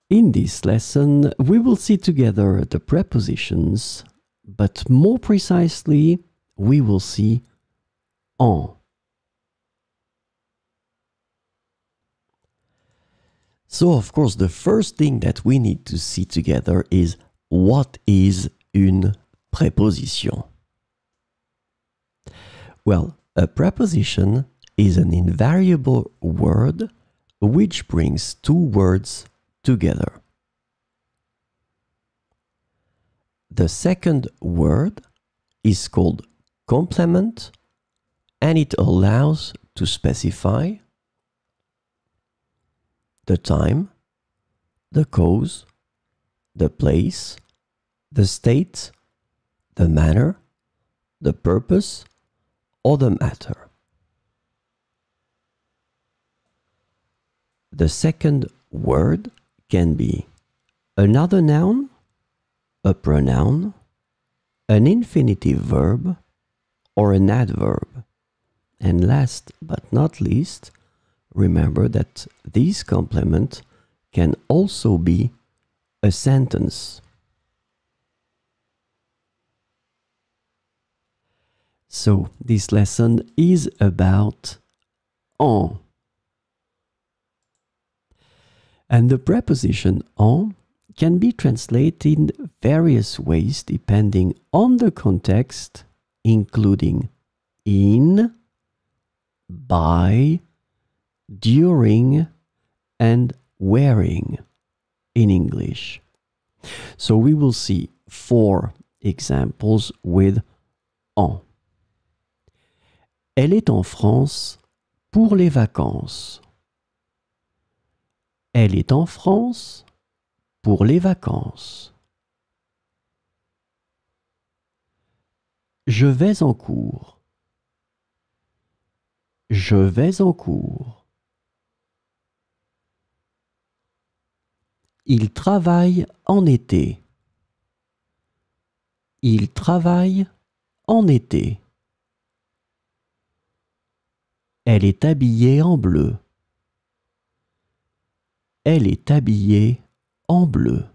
In this lesson, we will see together the prepositions, but more precisely, we will see en. So, of course, the first thing that we need to see together is what is une préposition? Well, a preposition is an invariable word which brings two words together. The second word is called complement, and it allows to specify the time, the cause, the place, the state, the manner, the purpose, or the matter. The second word can be another noun, a pronoun, an infinitive verb, or an adverb. And last but not least, remember that this complement can also be a sentence. So this lesson is about en. And the preposition en can be translated in various ways depending on the context, including in, by, during, and wearing in English. So we will see 4 examples with en. Elle est en France pour les vacances. Elle est en France pour les vacances. Je vais en cours. Je vais en cours. Il travaille en été. Il travaille en été. Elle est habillée en bleu. Elle est habillée en bleu.